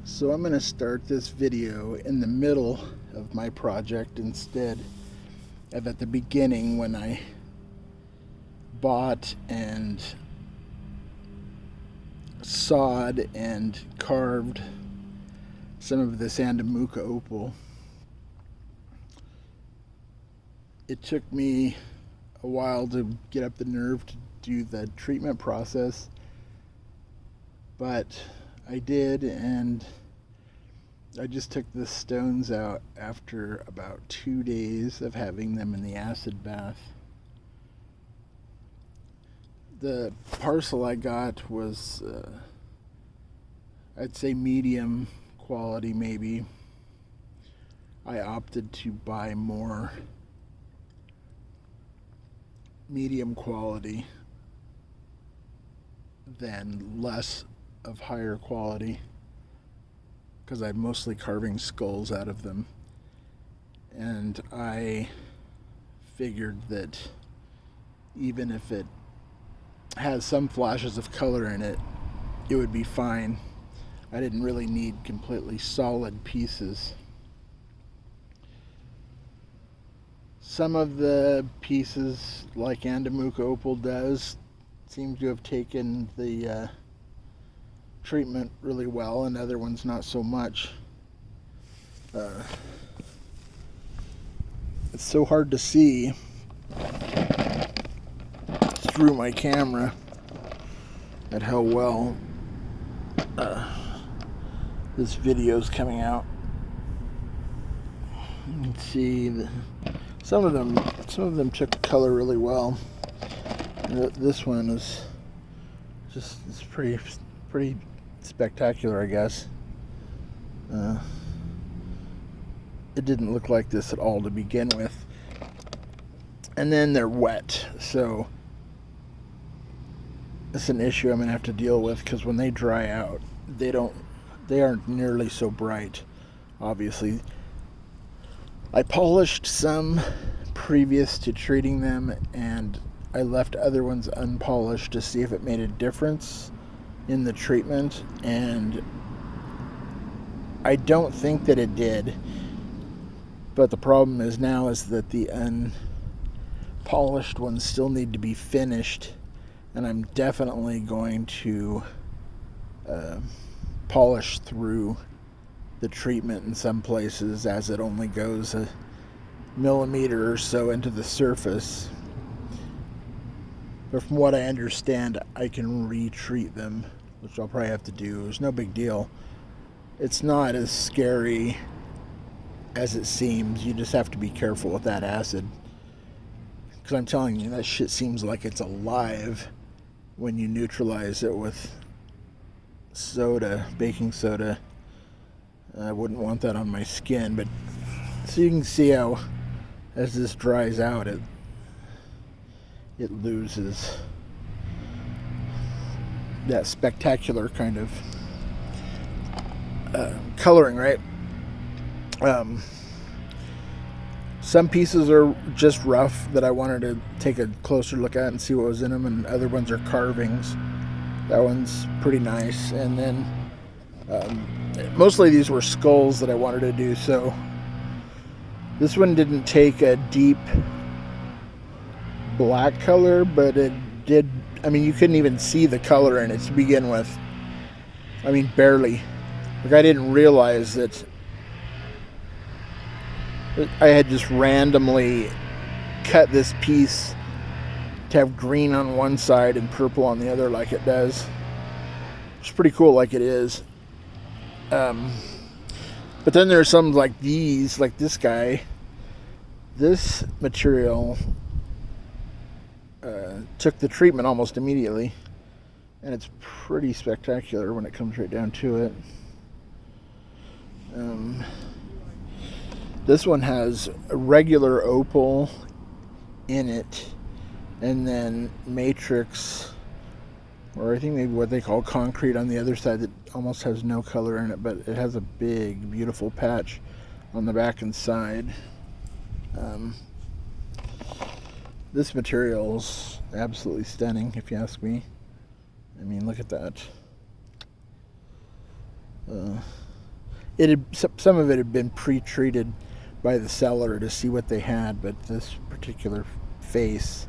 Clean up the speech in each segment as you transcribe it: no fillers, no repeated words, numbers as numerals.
So I'm going to start this video in the middle of my project instead of at the beginning when I bought and sawed and carved some of this Andamooka opal. It took me a while to get up the nerve to do the treatment process, but I did, and I just took the stones out after about 2 days of having them in the acid bath. The parcel I got was, I'd say medium quality maybe. I opted to buy more medium quality than less of higher quality, because I'm mostly carving skulls out of them, and I figured that even if it has some flashes of color in it, it would be fine. I didn't really need completely solid pieces. Some of the pieces, like Andamooka opal does, seem to have taken the treatment really well, and other ones not so much. It's so hard to see through my camera at how well this video's coming out. You can see some of them took color really well. This one is just, it's pretty spectacular, I guess. It didn't look like this at all to begin with. And then they're wet, so it's an issue I'm gonna have to deal with, because when they dry out, they aren't nearly so bright. Obviously, I polished some previous to treating them, and I left other ones unpolished to see if it made a difference in the treatment, and I don't think that it did. But the problem is now is that the unpolished ones still need to be finished, and I'm definitely going to polish through the treatment in some places, as it only goes a millimeter or so into the surface. But from what I understand, I can retreat them, which I'll probably have to do. It's no big deal. It's not as scary as it seems. You just have to be careful with that acid, because I'm telling you, that shit seems like it's alive when you neutralize it with soda, baking soda. I wouldn't want that on my skin, but so you can see how, as this dries out, it loses that spectacular kind of coloring, right? Some pieces are just rough that I wanted to take a closer look at and see what was in them, and other ones are carvings. That one's pretty nice. And then mostly these were skulls that I wanted to do. So this one didn't take a deep black color, but it did. I mean, you couldn't even see the color in it to begin with. I mean, barely. Like, I didn't realize that I had just randomly cut this piece to have green on one side and purple on the other, like it does. It's pretty cool, like it is. But then there's some like these, like this guy. This material took the treatment almost immediately, and it's pretty spectacular when it comes right down to it. This one has a regular opal in it, and then matrix, or I think maybe what they call concrete, on the other side that almost has no color in it, but it has a big, beautiful patch on the back and side. This material's absolutely stunning, if you ask me. I mean, look at that. some of it had been pre-treated by the seller to see what they had, but this particular face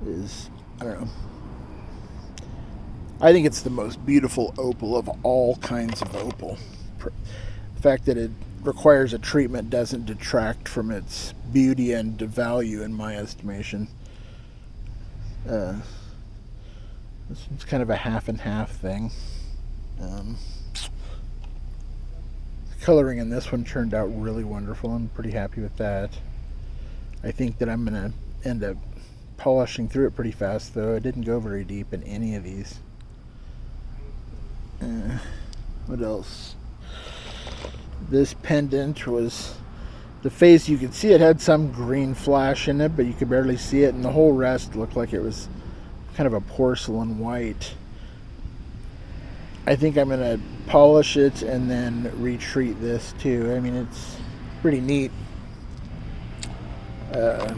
is, I don't know. I think it's the most beautiful opal of all kinds of opal. The fact that it requires a treatment doesn't detract from its beauty and value, in my estimation. It's kind of a half and half thing. The coloring in this one turned out really wonderful. I'm pretty happy with that. I think that I'm going to end up polishing through it pretty fast, though. I didn't go very deep in any of these. What else? This pendant was, the face, you could see it had some green flash in it, but you could barely see it, and the whole rest looked like it was kind of a porcelain white. I think I'm going to polish it and then retreat this too. I mean, it's pretty neat. The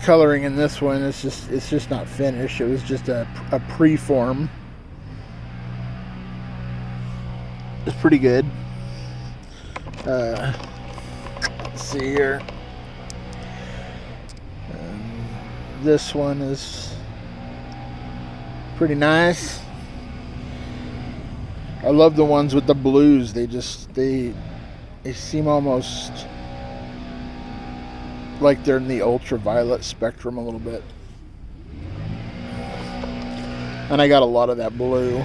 coloring in this one is it's just not finished. It was just a preform. It's pretty good. Let's see here. This one is pretty nice. I love the ones with the blues. They seem almost like they're in the ultraviolet spectrum a little bit. And I got a lot of that blue.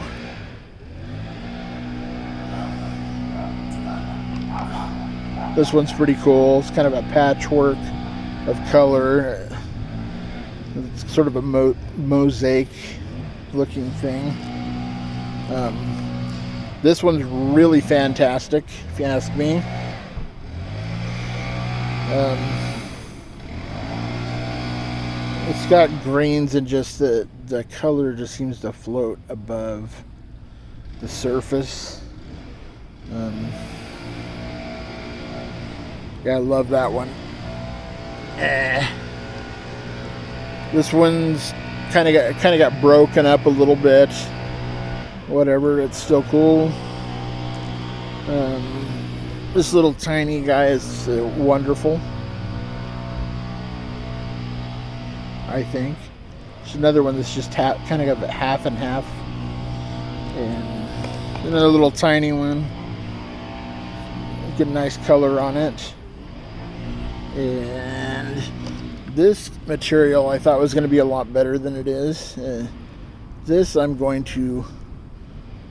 This one's pretty cool. It's kind of a patchwork of color. It's sort of a mosaic looking thing. This one's really fantastic, if you ask me. It's got greens, and just the color just seems to float above the surface. Yeah, I love that one. This one's kind of got broken up a little bit. Whatever, it's still cool. This little tiny guy is wonderful, I think. There's another one that's just kind of got half and half, and another little tiny one. Get a nice color on it. And this material I thought was going to be a lot better than it is. This I'm going to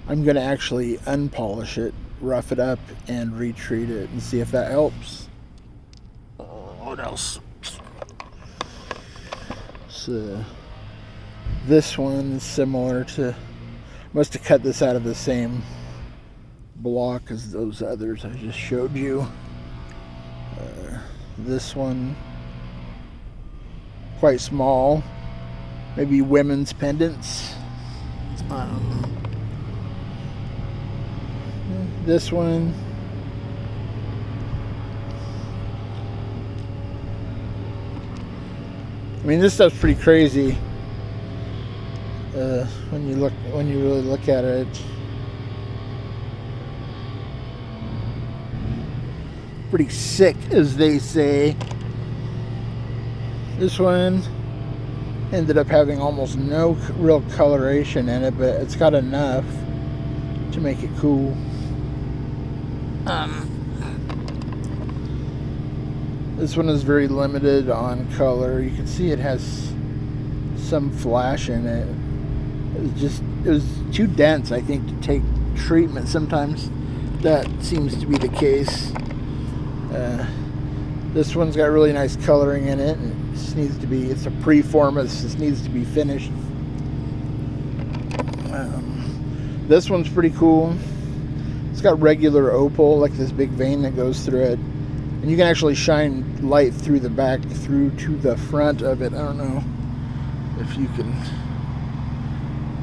actually unpolish it, rough it up, and retreat it, and see if that helps. What else? So this one is similar to, must have cut this out of the same block as those others I just showed you. This one, quite small, maybe women's pendants. This one, I mean, this stuff's pretty crazy when you really look at it. Pretty sick, as they say. This one ended up having almost no real coloration in it, but it's got enough to make it cool. This one is very limited on color. You can see it has some flash in it. It was too dense, I think, to take treatment. Sometimes that seems to be the case. This one's got really nice coloring in it. It's a preform. It just needs to be finished. This one's pretty cool. It's got regular opal, like this big vein that goes through it. And you can actually shine light through the back, through to the front of it. I don't know if we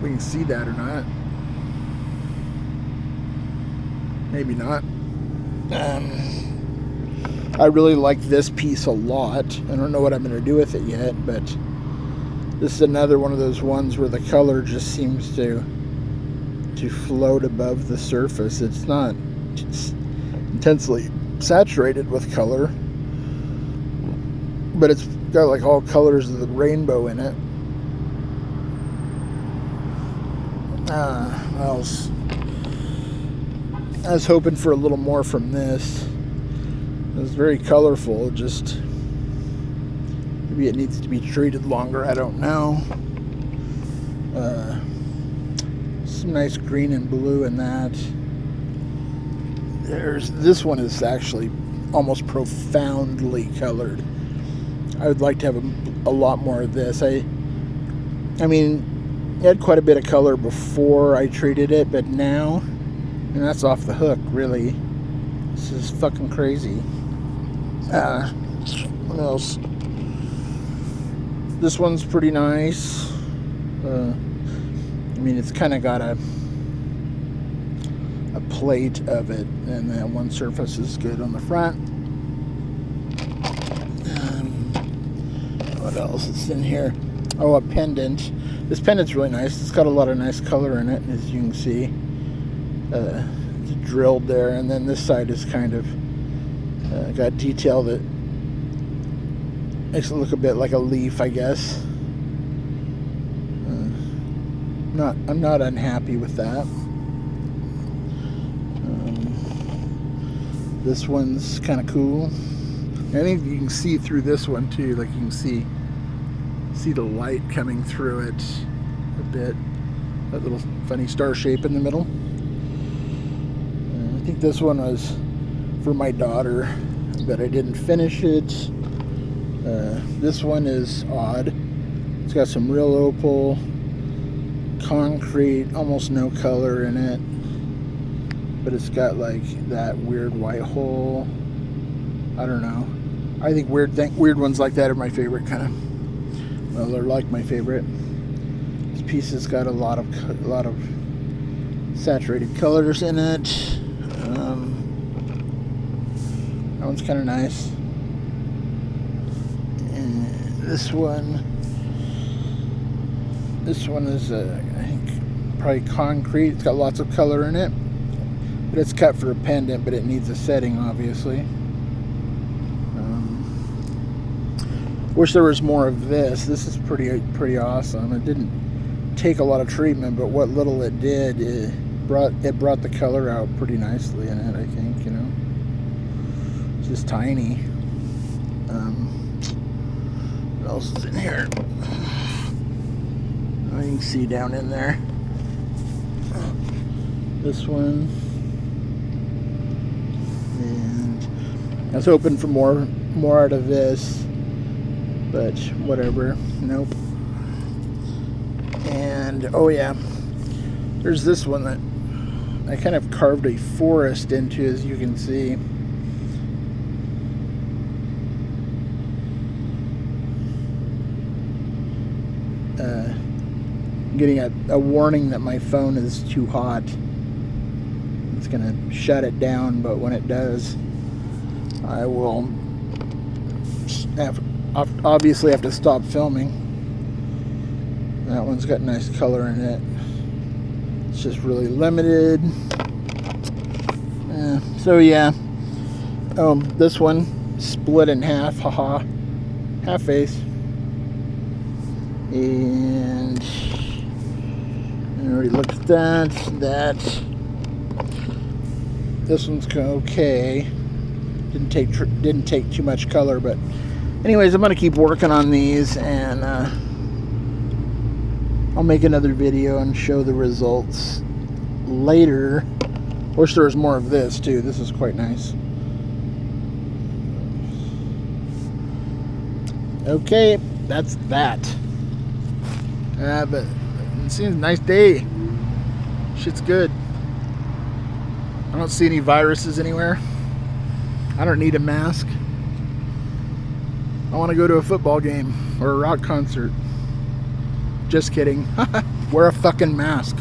can see that or not. Maybe not. I really like this piece a lot. I don't know what I'm going to do with it yet, but this is another one of those ones where the color just seems to to float above the surface. It's not intensely saturated with color, but it's got like all colors of the rainbow in it. I was hoping for a little more from this. It was very colorful, just maybe it needs to be treated longer, I don't know. Some nice green and blue in that. This one is actually almost profoundly colored. I would like to have a lot more of this. I mean, it had quite a bit of color before I treated it, but now, and that's off the hook, really. This is fucking crazy. What else? This one's pretty nice. I mean, it's kind of got a plate of it, and that one surface is good on the front. What else is in here? Oh, a pendant. This pendant's really nice. It's got a lot of nice color in it, as you can see. It's drilled there, and then this side is kind of got detail that makes it look a bit like a leaf, I guess. I'm not unhappy with that. This one's kind of cool. I think you can see through this one too. Like you can see the light coming through it a bit. That little funny star shape in the middle. I think this one was for my daughter, but I didn't finish it. This one is odd. It's got some real opal, concrete, almost no color in it, but it's got like that weird white hole. I don't know. I think weird ones like that are my favorite kind of. Well, they're like my favorite. This piece has got a lot of saturated colors in it. That one's kind of nice. And this one is I think probably concrete. It's got lots of color in it, but it's cut for a pendant, but it needs a setting, obviously. Wish there was more of this. This is pretty awesome. It didn't take a lot of treatment, but what little it did, it brought the color out pretty nicely in it, I think, you know. It's just tiny. What else is in here? Oh, you can see down in there. This one. And I was hoping for more out of this, but whatever. Nope. And oh yeah, there's this one that I kind of carved a forest into, as you can see. Getting a warning that my phone is too hot. It's gonna shut it down, but when it does, I will obviously have to stop filming. That one's got nice color in it. It's just really limited. So yeah. This one split in half. Haha. Half face. And I already looked at that. This one's okay. Didn't take too much color, but anyways, I'm gonna keep working on these, and I'll make another video and show the results later. Wish there was more of this too. This is quite nice. Okay, that's that. But it seems a nice day. Shit's good. I don't see any viruses anywhere. I don't need a mask. I want to go to a football game or a rock concert. Just kidding. Wear a fucking mask.